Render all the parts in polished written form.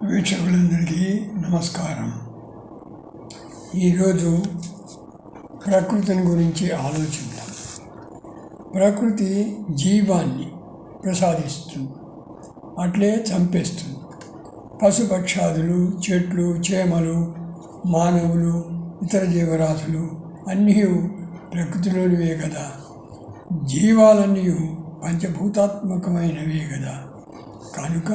వీక్షకులందరికీ నమస్కారం. ఈరోజు ప్రకృతిని గురించి ఆలోచిద్దాం. ప్రకృతి జీవాన్ని ప్రసాదిస్తుంది, అట్లే చంపేస్తుంది. పశుపక్షాదులు, చెట్లు, చేమలు, మానవులు, ఇతర జీవరాశులు అన్నీ ప్రకృతిలోనివే కదా. జీవాలన్నీ పంచభూతాత్మకమైనవే కదా. కనుక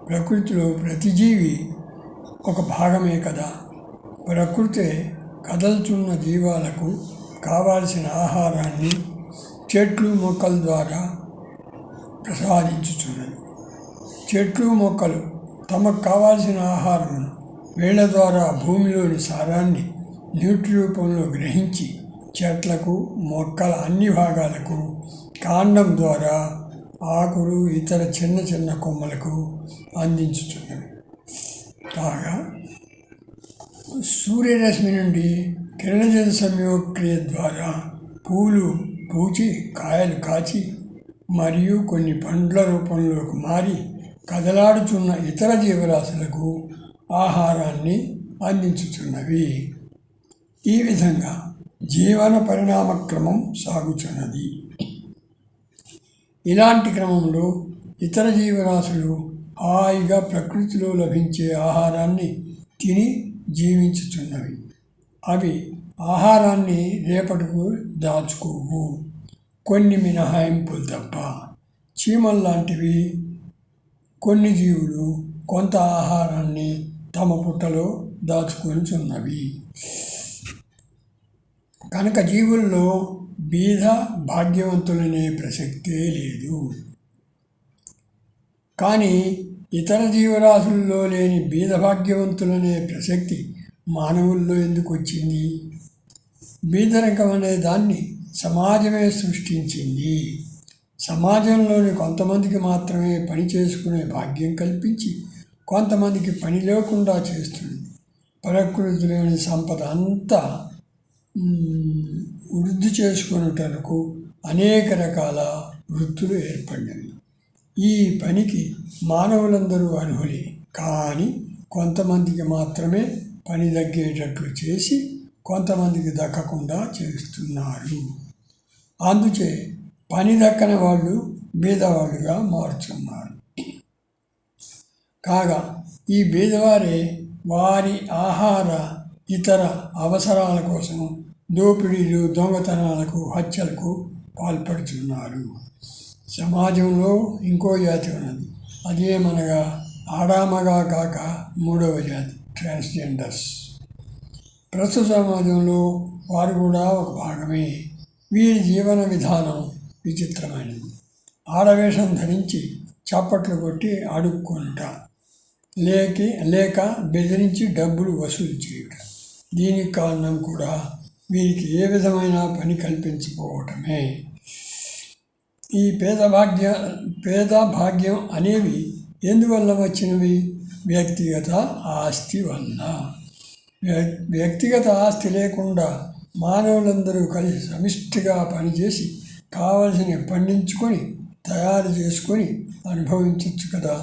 ప్రకృతిలో ప్రతి జీవి ఒక భాగమే కదా. ప్రకృతి కదలుచున్న జీవాలకు కావాల్సిన ఆహారాన్ని చెట్లు మొక్కల ద్వారా ప్రసాదించుచున్నది. చెట్లు మొక్కలు తమకు కావాల్సిన ఆహారమును వేళ్ల ద్వారా భూమిలోని సారాన్ని నీటి రూపంలో గ్రహించి చెట్లకు, మొక్కల అన్ని భాగాలకు కాండం ద్వారా ఆకులు, ఇతర చిన్న చిన్న కొమ్మలకు అందించుతున్నవి. కాగా సూర్యరశ్మి నుండి కిరణజన సంయోగక్రియ ద్వారా పూలు పూచి, కాయలు కాచి మరియు కొన్ని పండ్ల రూపంలోకి మారి కదలాడుచున్న ఇతర జీవరాశులకు ఆహారాన్ని అందించుతున్నవి. ఈ విధంగా జీవన పరిణామక్రమం సాగుతున్నది. ఇలాంటి క్రమంలో ఇతర జీవరాశులు హాయిగా ప్రకృతిలో లభించే ఆహారాన్ని తిని జీవించుతున్నవి. అవి ఆహారాన్ని రేపటికి దాచుకోవు, కొన్ని మినహాయింపులు తప్ప. చీమల్లాంటివి కొన్ని జీవులు కొంత ఆహారాన్ని తమ పుట్టలో దాచుకొనిచున్నవి. కనుక జీవుల్లో బీద భాగ్యవంతులనే ప్రసక్తే లేదు. కానీ ఇతర జీవరాశుల్లో లేని బీద భాగ్యవంతులనే ప్రసక్తి మానవుల్లో ఎందుకు వచ్చింది? బీదరికం అనే దాన్ని సమాజమే సృష్టించింది. సమాజంలోని కొంతమందికి మాత్రమే పని చేసుకునే భాగ్యం కల్పించి కొంతమందికి పని లేకుండా చేస్తుంది. ప్రకృతిలోని సంపద అంతా వృద్ధి చేసుకున్నటకు అనేక రకాల వృత్తులు ఏర్పడినవి. ఈ పనికి మానవులందరూ అర్హులే. కానీ కొంతమందికి మాత్రమే పని దక్కేటట్లు చేసి కొంతమందికి దక్కకుండా చేస్తున్నారు. అందుచే పని దక్కని వాళ్ళు బీదవాళ్ళుగా మారుతున్నారు. కాగా ఈ బీదవారే వారి ఆహార, ఇతర అవసరాల కోసం దోపిడీలు, దొంగతనాలకు, హత్యలకు పాల్పడుతున్నారు. సమాజంలో ఇంకో జాతి ఉన్నది. అదేమనగా ఆడామగా కాక మూడవ జాతి, ట్రాన్స్జెండర్స్. ప్రస్తుత సమాజంలో వారు కూడా ఒక భాగమే. వీరి జీవన విధానం విచిత్రమైనది. ఆడవేషం ధరించి చప్పట్లు కొట్టి అడుక్కొనుట, లేక బెదిరించి డబ్బులు వసూలు చేయుట. దీనికి కారణం కూడా వీరికి ఏ విధమైన పని కల్పించకపోవటమే. ఈ పేద భాగ్యం అనేవి ఎందువల్ల వచ్చినవి? వ్యక్తిగత ఆస్తి వల్ల. వ్యక్తిగత ఆస్తి లేకుండా మానవులందరూ కలిసి సమిష్టిగా పనిచేసి కావలసినవి పండించుకొని తయారు చేసుకొని అనుభవించవచ్చు కదా.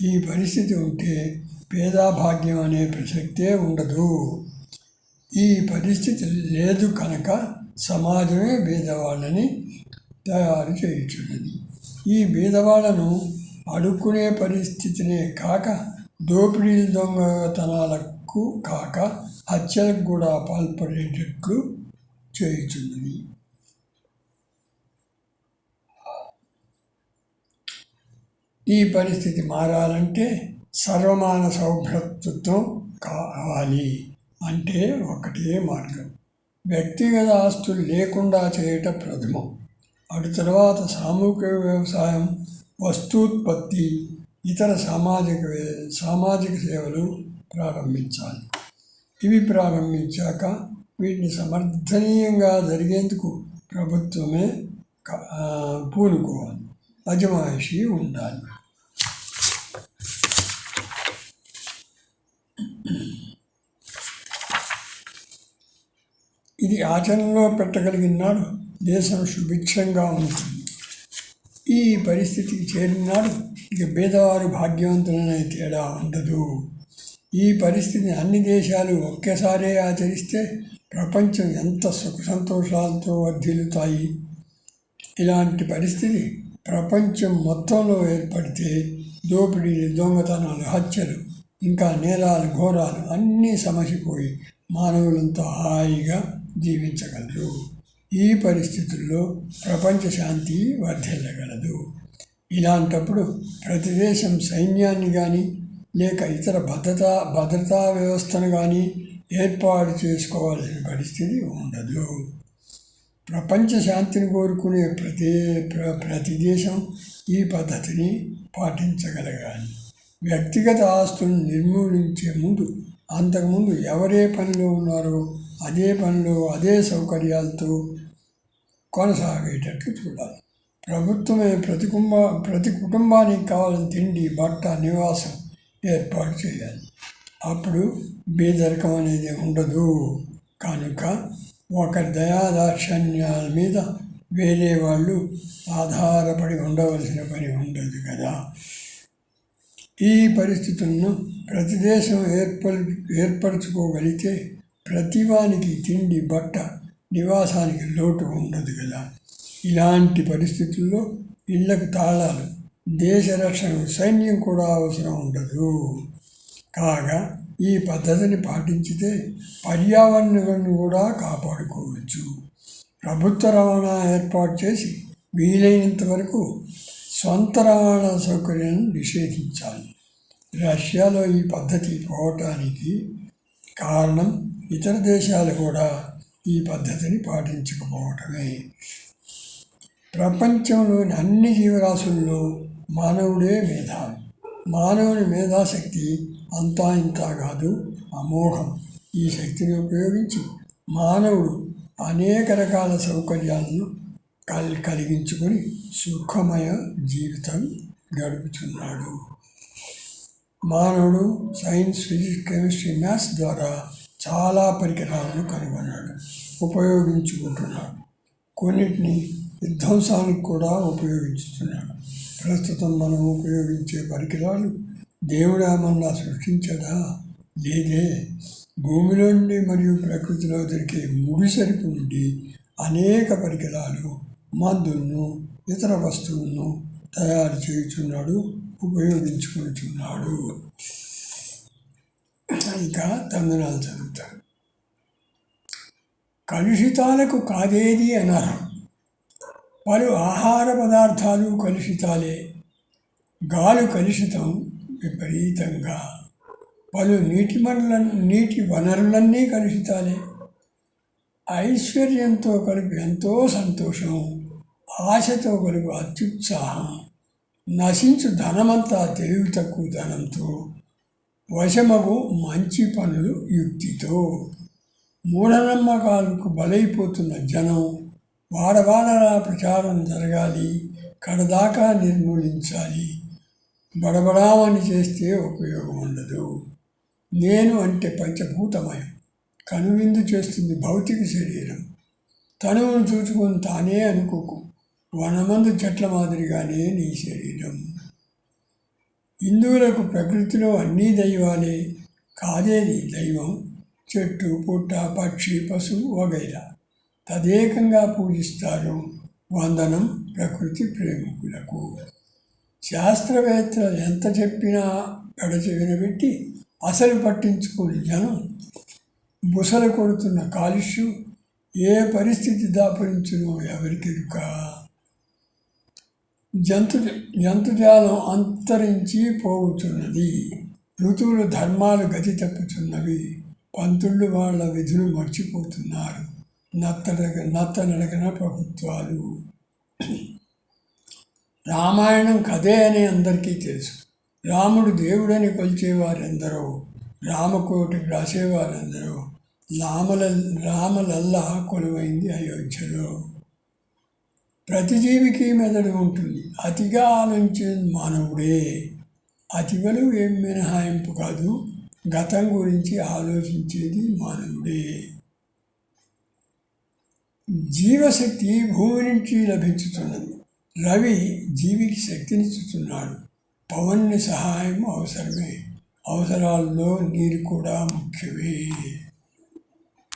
ఈ పరిస్థితి ఉంటే పేదభాగ్యం అనే ప్రసక్తే ఉండదు. ఈ పరిస్థితి లేదు కనుక సమాజమే బీదవాళ్ళని తయారు చేయుచున్నది. ఈ బీదవాళ్లను అడుక్కునే పరిస్థితినే కాక దోపిడీలు, దొంగతనాలకు కాక హత్యలకు కూడా పాల్పడేటట్లు చేయుచున్నది. ఈ పరిస్థితి మారాలంటే సర్వమాన సౌభ్రతృత్వం కావాలి. అంటే ఒకటే మార్గం. వ్యక్తిగత ఆస్తులు లేకుండా చేయటం ప్రథమం. అటు తర్వాత సామూహిక వ్యవసాయం, వస్తూత్పత్తి, ఇతర సామాజిక సేవలు ప్రారంభించాలి. ఇవి ప్రారంభించాక వీటిని సమర్థనీయంగా జరిగేందుకు ప్రభుత్వమే పూనుకోవాలి, అజమాయిషీ ఉండాలి. ఇది ఆచరణలో పెట్టగలిగినాడు దేశం సుభిక్షంగా ఉంటుంది. ఈ పరిస్థితికి చేరినాడు ఇక పేదవారు భాగ్యవంతులనే తేడా ఉండదు. ఈ పరిస్థితిని అన్ని దేశాలు ఒకేసారే ఆచరిస్తే ప్రపంచం ఎంత సుఖ సంతోషాలతో వర్ధిల్లుతాయి. ఇలాంటి పరిస్థితి ప్రపంచం మొత్తంలో ఏర్పడితే దోపిడీలు, దొంగతనాలు, హత్యలు, ఇంకా నేరాలు, ఘోరాలు అన్నీ సమసిపోయి మానవులంతా హాయిగా జీవించగలరు. ఈ పరిస్థితుల్లో ప్రపంచ శాంతి వర్ధిల్లగలదు. ఇలాంటప్పుడు ప్రతి దేశం సైన్యాన్ని కానీ లేక ఇతర భద్రతా వ్యవస్థను కానీ ఏర్పాటు చేసుకోవాల్సిన పరిస్థితి ఉండదు. ప్రపంచ శాంతిని కోరుకునే ప్రతి దేశం ఈ పద్ధతిని పాటించగలగాలి. వ్యక్తిగత ఆస్తులను నిర్మూలించే ముందు అంతకుముందు ఎవరే పనిలో ఉన్నారో అదే పనిలో అదే సౌకర్యాలతో కొనసాగేటట్లు చూడాలి. ప్రభుత్వమే ప్రతి కుటుంబానికి కావాలని తిండి, బట్ట, నివాసం ఏర్పాటు చేయాలి. అప్పుడు బేదరికం అనేది ఉండదు. కనుక ఒకరి దయాదాక్షిణ్యాల మీద వేరే వాళ్ళు ఆధారపడి ఉండవలసిన పని ఉండదు కదా. ఈ పరిస్థితులను ప్రతి దేశం ఏర్పరచుకోగలిగితే ప్రతివానికి తిండి, బట్ట, నివాసానికి లోటు ఉండదు కదా. ఇలాంటి పరిస్థితుల్లో ఇళ్లకు తాళాలు, దేశ రక్షణకు సైన్యం కూడా అవసరం ఉండదు. కాగా ఈ పద్ధతిని పాటించితే పర్యావరణాన్ని కూడా కాపాడుకోవచ్చు. ప్రభుత్వ రవాణా ఏర్పాటు చేసి వీలైనంత వరకు సొంత రవాణా సౌకర్యాలను నిషేధించాలి. రష్యాలో ఈ పద్ధతి పోవటానికి కారణం ఇతర దేశాలు కూడా ఈ పద్ధతిని పాటించకపోవటమే. ప్రపంచంలోని అన్ని జీవరాశుల్లో మానవుడే మేధావి. మానవుని మేధాశక్తి అంతా ఇంతా కాదు, అమోఘం. ఈ శక్తిని ఉపయోగించి మానవుడు అనేక రకాల సౌకర్యాలను కలిగించుకొని సుఖమయ జీవితం గడుపుతున్నాడు. మానవుడు సైన్స్, ఫిజిక్స్, కెమిస్ట్రీ, మ్యాథ్స్ ద్వారా చాలా పరికరాలను కనుగొన్నాడు, ఉపయోగించుకుంటున్నాడు. కొన్నిటిని విధ్వంసానికి కూడా ఉపయోగించుతున్నాడు. ప్రస్తుతం మనం ఉపయోగించే పరికరాలు దేవుడు ఏమన్నా సృష్టించడా? లేదే. భూమిలో నుండి మరియు ప్రకృతిలో దొరికే ముడి సరుకు నుండి అనేక పరికరాలు, మందులను, ఇతర వస్తువులను తయారు చేయుచున్నాడు, ఉపయోగించుకుంటున్నాడు. ఇంకా తందనాలు చదువుతాడు. కలుషితాలకు కాదేది అనర్హం. పలు ఆహార పదార్థాలు కలుషితాలే. గాలి కలుషితం విపరీతంగా. పలు నీటి వనరులన్నీ కలుషితాలే. ఐశ్వర్యంతో కలుగు ఎంతో సంతోషం, ఆశతో కలుగు అత్యుత్సాహం, నశించు ధనమంతా తెలివి తక్కువ ధనంతో, వశమగు మంచి పనులు యుక్తితో, మూఢనమ్మకాలకు బలైపోతున్న జనం వాడవాడలా ప్రచారం జరగాలి, కడదాకా నిర్మూలించాలి. బడబడామని చేస్తే ఉపయోగం ఉండదు. నేను అంటే పంచభూతమయం. కనువిందు చేస్తుంది భౌతిక శరీరం. తనువును చూసుకొని తానే అనుకోకు. వనమందు చెట్ల మాదిరిగానే నీ శరీరం. హిందువులకు ప్రకృతిలో అన్నీ దైవాలే. కాదేది దైవం? చెట్టు, పుట్ట, పక్షి, పశువు వగైరా తదేకంగా పూజిస్తారు. వందనం ప్రకృతి ప్రేమికులకు. శాస్త్రవేత్తలు ఎంత చెప్పినా పెడచె వినబెట్టి అసలు పట్టించుకుని జనం బుసలు కొడుతున్న కాలుష్యం ఏ పరిస్థితి దాపురించునో ఎవరికెరుక. జంతుజాలం అంతరించి పోవుతున్నది. ఋతువులు, ధర్మాలు గతి తప్పుతున్నవి. పంతుళ్ళు వాళ్ళ విధులు మర్చిపోతున్నారు. నత్తనడకన ప్రభుత్వాలు. రామాయణం కథే అని అందరికీ తెలుసు. రాముడు దేవుడని కొలిచేవారెందరో, రామకోటికి రాసేవారెందరో. రామలల్లా కొలువైంది అయోధ్యలో. ప్రతి జీవికి మెదడు ఉంటుంది. అతిగా ఆలోచించేది మానవుడే. అతివలు ఏం మినహాయింపు కాదు. గతం గురించి ఆలోచించేది మానవుడే. జీవశక్తి భూమి నుంచి లభించుతున్నది. రవి జీవికి శక్తినిచ్చుతున్నాడు. పవన్ సహాయం అవసరమే. అవసరాల్లో నీరు కూడా ముఖ్యమే.